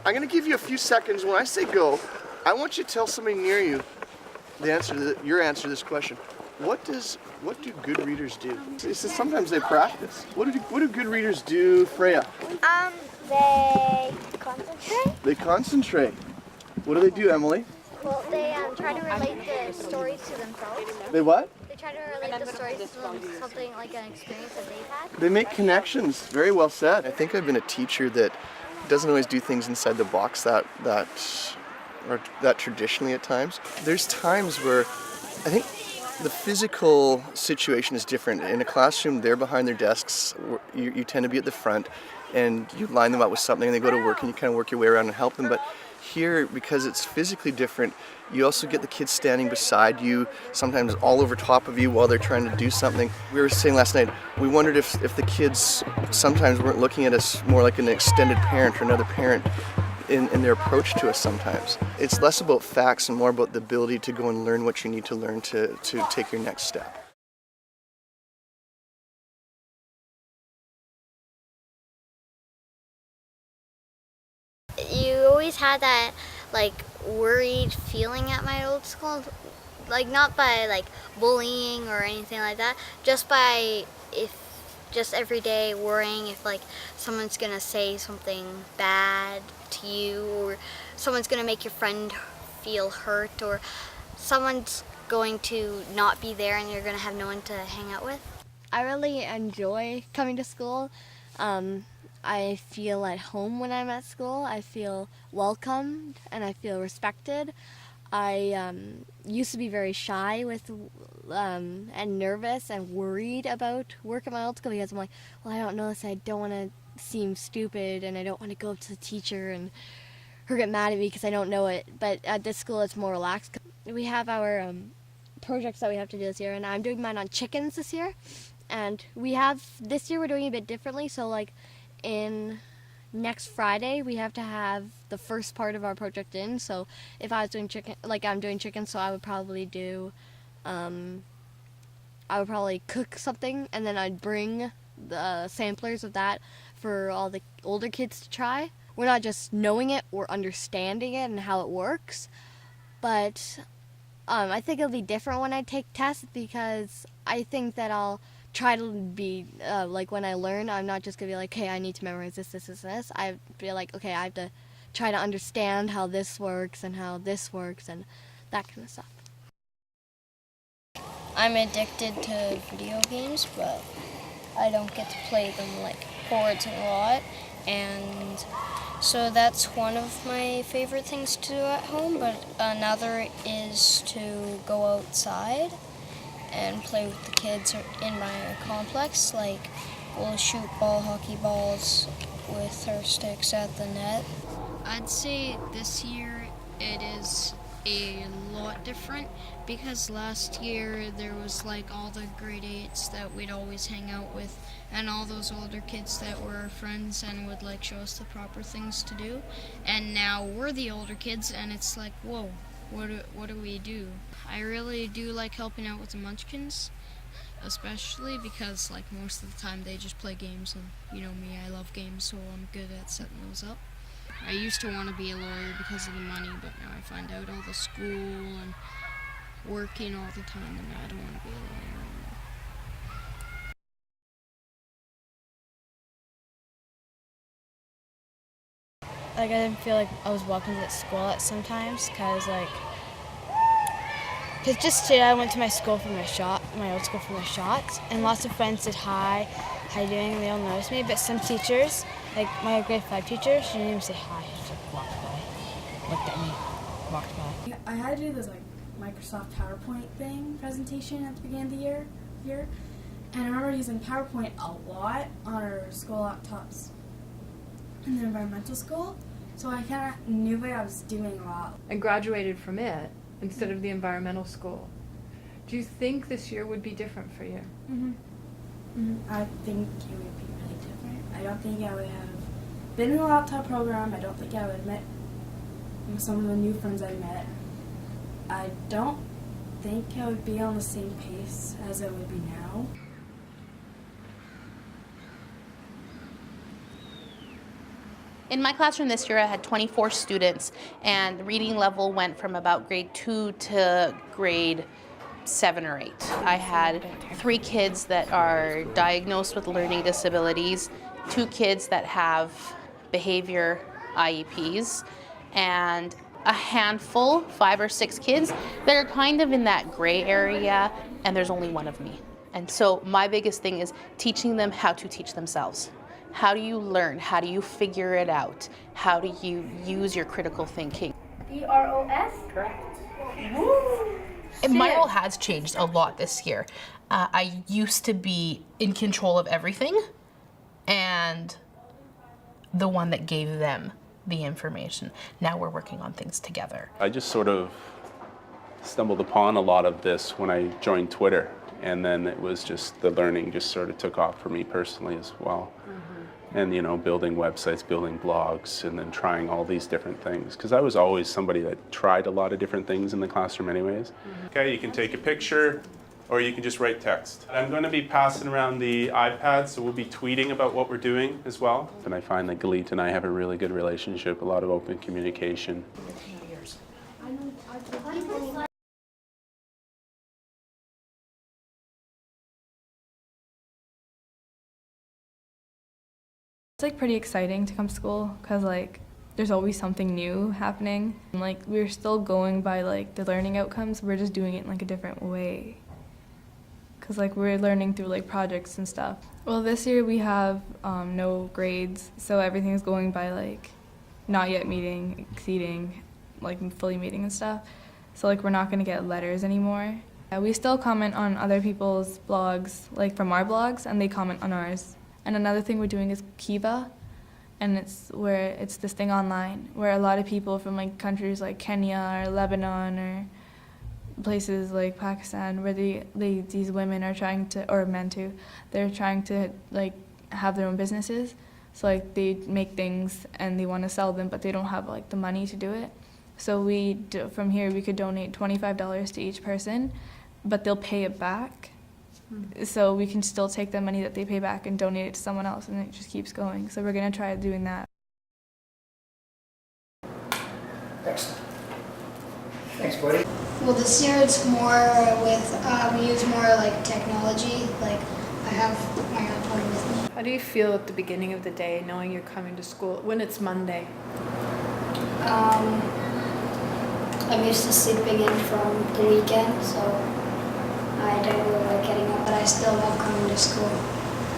I'm going to give you a few seconds. When I say go, I want you to tell somebody near you your answer to this question. What do good readers do? It says sometimes they practice. What do good readers do, Freya? They concentrate. They concentrate. What do they do, Emily? Well, they try to relate the stories to themselves. They what? They try to relate the stories to something like an experience that they've had. They make connections. Very well said. I think I've been a teacher that doesn't always do things inside the box that traditionally at times. There's times where I think the physical situation is different. In a classroom, they're behind their desks. You tend to be at the front, and you line them up with something, and they go to work, and you kind of work your way around and help them. But here, because it's physically different, you also get the kids standing beside you, sometimes all over top of you while they're trying to do something. We were saying last night, we wondered if the kids sometimes weren't looking at us more like an extended parent or another parent in their approach to us sometimes. It's less about facts and more about the ability to go and learn what you need to learn to take your next step. You always had that worried feeling at my old school, not by bullying or anything like that, just every day worrying if someone's gonna say something bad to you, or someone's gonna make your friend feel hurt, or someone's going to not be there and you're gonna have no one to hang out with. I really enjoy coming to school. I feel at home when I'm at school. I feel welcomed and I feel respected. I used to be very shy and nervous and worried about work at my old school because I'm like, well, I don't know this. I don't want to seem stupid and I don't want to go up to the teacher and her get mad at me because I don't know it. But at this school, it's more relaxed. We have our projects that we have to do this year, and I'm doing mine on chickens this year. And this year we're doing it a bit differently. So in next Friday, we have to have the first part of our project in. So if I was doing chicken, I'm doing chicken, so I would probably cook something, and then I'd bring the samplers of that for all the older kids to try. We're not just knowing it, we're understanding it and how it works. But I think it'll be different when I take tests, because I think that I'll try to be, when I learn, I'm not just going to be like, okay, I need to memorize this, this, this, and this. I'd be like, okay, I have to try to understand how this works and how this works and that kind of stuff. I'm addicted to video games, but I don't get to play them hordes a lot. And so that's one of my favorite things to do at home, but another is to go outside and play with the kids in my complex. We'll shoot hockey balls with our sticks at the net. I'd say this year it is a lot different, because last year there was all the grade 8s that we'd always hang out with, and all those older kids that were our friends and would show us the proper things to do. And now we're the older kids, and it's whoa, what do we do? I really do like helping out with the Munchkins, especially because most of the time they just play games, and you know me, I love games, so I'm good at setting those up. I used to want to be a lawyer because of the money, but now I find out all the school and working all the time, and I don't want to be a lawyer anymore. I didn't feel like I was welcomed at school at sometimes, because just today I went to my school for my old school for my shots, and lots of friends said hi, how you doing, and they all noticed me, but some teachers, my grade 5 teacher, she didn't even say hi, she just walked by, looked at me, walked by. I had to do this Microsoft PowerPoint presentation at the beginning of the year, and I remember using PowerPoint a lot on our school laptops in the environmental school, so I kind of knew what I was doing a lot. And graduated from it instead of the environmental school. Do you think this year would be different for you? Mm-hmm. Mm-hmm. I think it would be really different. I don't think I would have been in the laptop program. I don't think I would have met some of the new friends I met. I don't think I would be on the same pace as I would be now. In my classroom this year, I had 24 students, and the reading level went from about grade 2 to grade 7 or 8. I had 3 kids that are diagnosed with learning disabilities, 2 kids that have behavior IEPs, and a handful, 5 or 6 kids that are kind of in that gray area, and there's only one of me. And so my biggest thing is teaching them how to teach themselves. How do you learn? How do you figure it out? How do you use your critical thinking? DROS? Correct. My role has changed a lot this year. I used to be in control of everything and the one that gave them the information. Now we're working on things together. I just sort of stumbled upon a lot of this when I joined Twitter, and then it was just the learning just sort of took off for me personally as well. And you know, building websites, building blogs, and then trying all these different things. Because I was always somebody that tried a lot of different things in the classroom anyways. Okay, you can take a picture or you can just write text. I'm going to be passing around the iPad, so we'll be tweeting about what we're doing as well. And I find that Galit and I have a really good relationship, a lot of open communication. It's like pretty exciting to come to school because like there's always something new happening. And, like we're still going by like the learning outcomes. We're just doing it in like a different way. Cause like we're learning through like projects and stuff. Well, this year we have no grades, so everything's going by like not yet meeting, exceeding, like fully meeting and stuff. So like we're not gonna get letters anymore. We still comment on other people's blogs, like from our blogs, and they comment on ours. And another thing we're doing is Kiva, and it's this thing online where a lot of people from like countries like Kenya or Lebanon or places like Pakistan, where these women are trying to, or men too, they're trying to like have their own businesses. So like they make things and they want to sell them, but they don't have like the money to do it. So from here we could donate $25 to each person, but they'll pay it back. So we can still take the money that they pay back and donate it to someone else, and it just keeps going. So we're gonna try doing that. Excellent. Thanks, buddy. Well, this year it's more with, we use more like technology. Like I have my iPod with me. How do you feel at the beginning of the day knowing you're coming to school when it's Monday? I'm used to sleeping in from the weekend, so I don't really like getting up, but I still love coming to school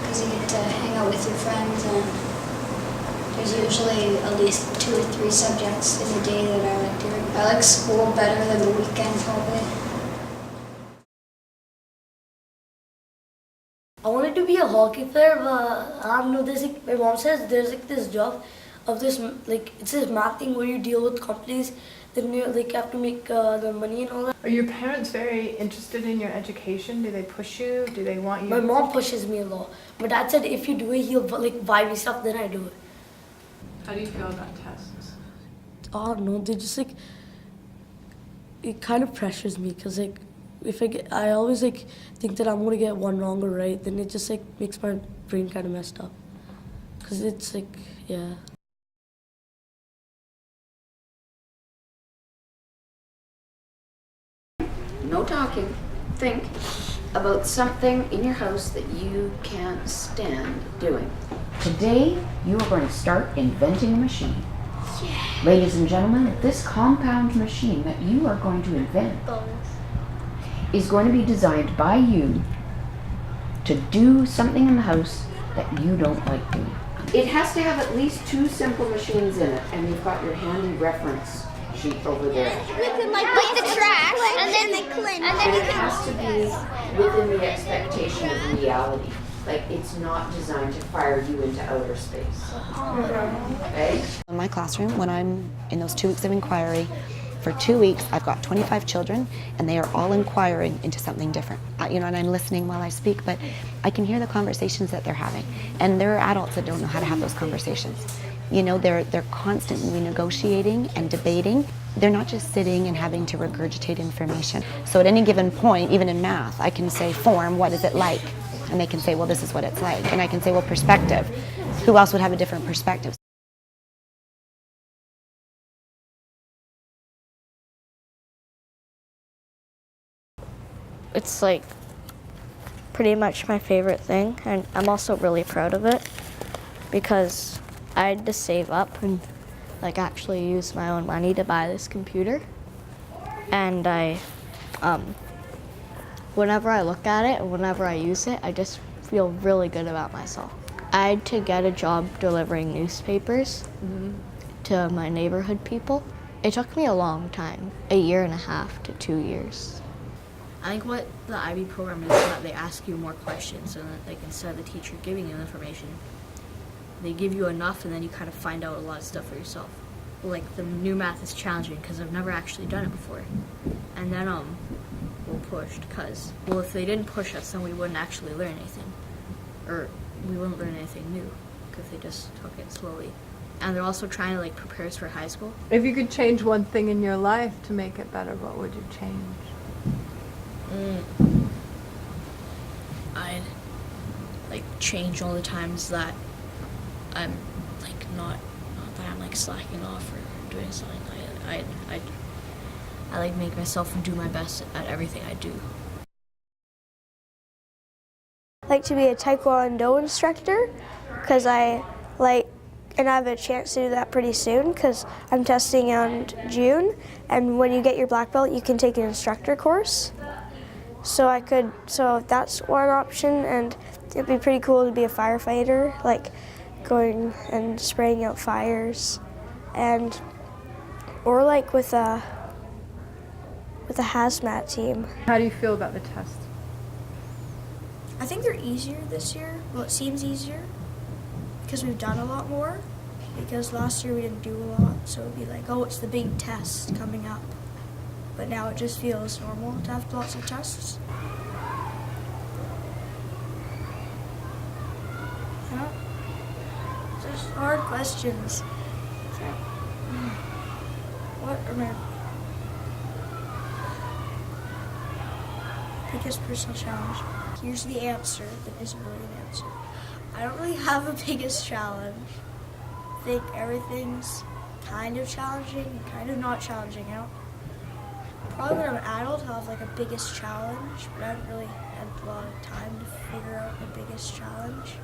because you get to hang out with your friends, and there's usually at least 2 or 3 subjects in the day that I like doing. I like school better than the weekend probably. I wanted to be a hockey player, but I don't know. There's like, my mom says there's like this job of this like it's this math thing where you deal with companies. Then you like have to make the money and all that. Are your parents very interested in your education? Do they push you? Do they want you? My mom pushes me a lot. My dad said if you do it, he'll like buy me stuff. Then I do it. How do you feel about tests? I don't know. They just like it kind of pressures me because like if I always like think that I'm gonna get one wrong or right. Then it just like makes my brain kind of messed up. Cause it's like yeah. No talking. Think about something in your house that you can't stand doing. Today, you are going to start inventing a machine. Yeah. Ladies and gentlemen, this compound machine that you are going to invent is going to be designed by you to do something in the house that you don't like doing. It has to have at least 2 simple machines in it, and you've got your handy reference sheet over there. We can like put the trash and then the clean. And it has to be within the expectation of reality. Like it's not designed to fire you into outer space. Okay? In my classroom, when I'm in those 2 weeks of inquiry, for 2 weeks I've got 25 children and they are all inquiring into something different. And I'm listening while I speak, but I can hear the conversations that they're having. And there are adults that don't know how to have those conversations. They're constantly negotiating and debating. They're not just sitting and having to regurgitate information. So at any given point, even in math, I can say, form, what is it like? And they can say, well, this is what it's like. And I can say, well, perspective. Who else would have a different perspective? it's like pretty much my favorite thing, and I'm also really proud of it because I had to save up and like actually use my own money to buy this computer. And whenever I look at it and whenever I use it, I just feel really good about myself. I had to get a job delivering newspapers to my neighborhood people. It took me a long time, 1.5 years to 2 years. I think what the IB program is that they ask you more questions, and that, like, instead of the teacher giving you information, they give you enough, and then you kind of find out a lot of stuff for yourself. Like, the new math is challenging because I've never actually done it before. And then we're pushed because, well, if they didn't push us, then we wouldn't actually learn anything, or we wouldn't learn anything new because they just took it slowly. And they're also trying to, like, prepare us for high school. If you could change one thing in your life to make it better, what would you change? I'd like change all the times that I'm like not that I'm like slacking off or doing something. I like make myself do my best at everything I do. I'd like to be a Taekwondo instructor because I have a chance to do that pretty soon because I'm testing in June, and when you get your black belt you can take an instructor course. So that's one option, and it'd be pretty cool to be a firefighter, like going and spraying out fires, or like with a hazmat team. How do you feel about the test? I think they're easier this year. Well, it seems easier because we've done a lot more. Because last year we didn't do a lot, so it'd be like, oh, it's the big test coming up. But now it just feels normal to have lots of tests. Yeah. Just hard questions. What are my biggest personal challenge? Here's the answer that isn't really an answer. I don't really have a biggest challenge. I think everything's kind of challenging and kind of not challenging out. Probably when I'm an adult, I'll have like a biggest challenge, but I haven't really had a lot of time to figure out the biggest challenge.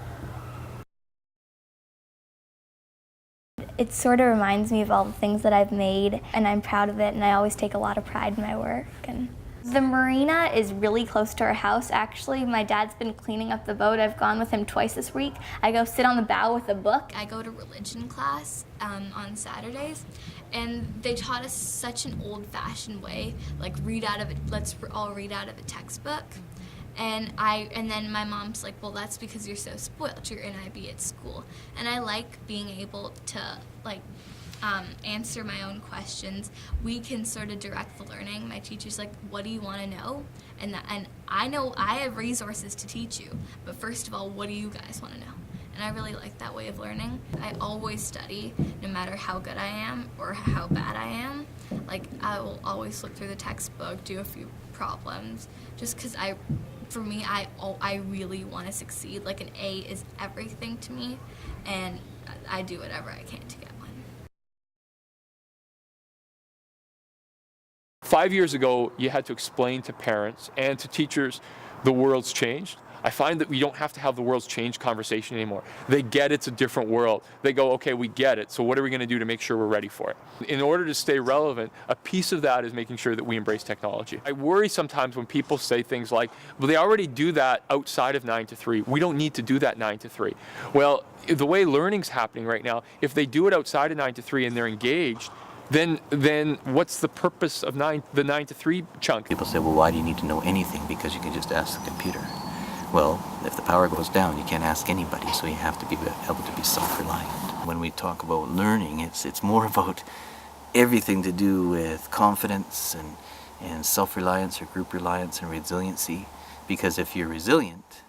It sort of reminds me of all the things that I've made, and I'm proud of it, and I always take a lot of pride in my work. And the marina is really close to our house. Actually, my dad's been cleaning up the boat. I've gone with him twice this week. I go sit on the bow with a book. I go to religion class on Saturdays, and they taught us such an old-fashioned way, like let's all read out of a textbook. And then my mom's like, well, that's because you're so spoiled. You're in IB at school. And I like being able to answer my own questions. We can sort of direct the learning. My teacher's like, what do you want to know? And I know I have resources to teach you, but first of all, what do you guys want to know? And I really like that way of learning. I always study, no matter how good I am or how bad I am. Like, I will always look through the textbook, do a few problems, just because for me, I really want to succeed. Like, an A is everything to me, and I do whatever I can to get one. 5 years ago, you had to explain to parents and to teachers the world's changed. I find that we don't have to have the world's changed conversation anymore. They get it's a different world. They go, okay, we get it, so what are we going to do to make sure we're ready for it? In order to stay relevant, a piece of that is making sure that we embrace technology. I worry sometimes when people say things like, well, they already do that outside of 9 to 3. We don't need to do that 9 to 3. Well, the way learning's happening right now, if they do it outside of 9 to 3 and they're engaged, then what's the purpose of the 9 to 3 chunk? People say, well, why do you need to know anything? Because you can just ask the computer. Well, if the power goes down, you can't ask anybody, so you have to be able to be self-reliant. When we talk about learning, it's more about everything to do with confidence and self-reliance or group reliance and resiliency. Because if you're resilient,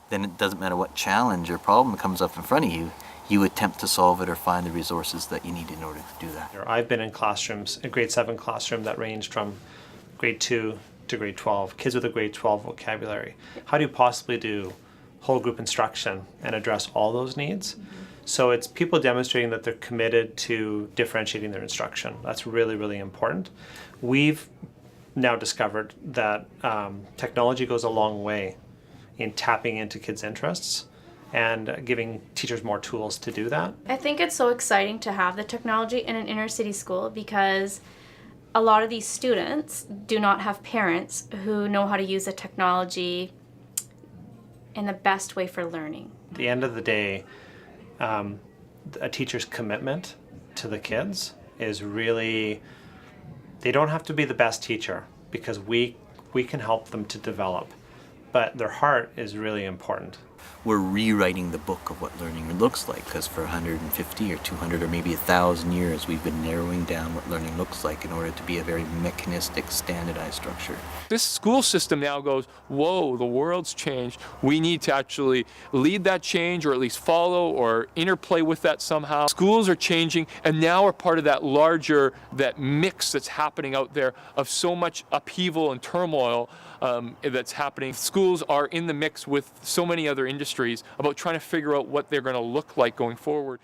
then it doesn't matter what challenge or problem comes up in front of you, you attempt to solve it or find the resources that you need in order to do that. I've been in classrooms, a grade 7 classroom that ranged from grade 2 to grade 12, kids with a grade 12 vocabulary. How do you possibly do whole group instruction and address all those needs? So it's people demonstrating that they're committed to differentiating their instruction. That's really, really important. We've now discovered that technology goes a long way in tapping into kids' interests and giving teachers more tools to do that. I think it's so exciting to have the technology in an inner city school because a lot of these students do not have parents who know how to use the technology in the best way for learning. At the end of the day, a teacher's commitment to the kids is really, they don't have to be the best teacher because we can help them to develop, but their heart is really important. We're rewriting the book of what learning looks like, because for 150 or 200 or maybe 1,000 years we've been narrowing down what learning looks like in order to be a very mechanistic, standardized structure. This school system now goes, whoa, the world's changed. We need to actually lead that change, or at least follow or interplay with that somehow. Schools are changing, and now are part of that larger, that mix that's happening out there of so much upheaval and turmoil that's happening. Schools are in the mix with so many other industries about trying to figure out what they're going to look like going forward.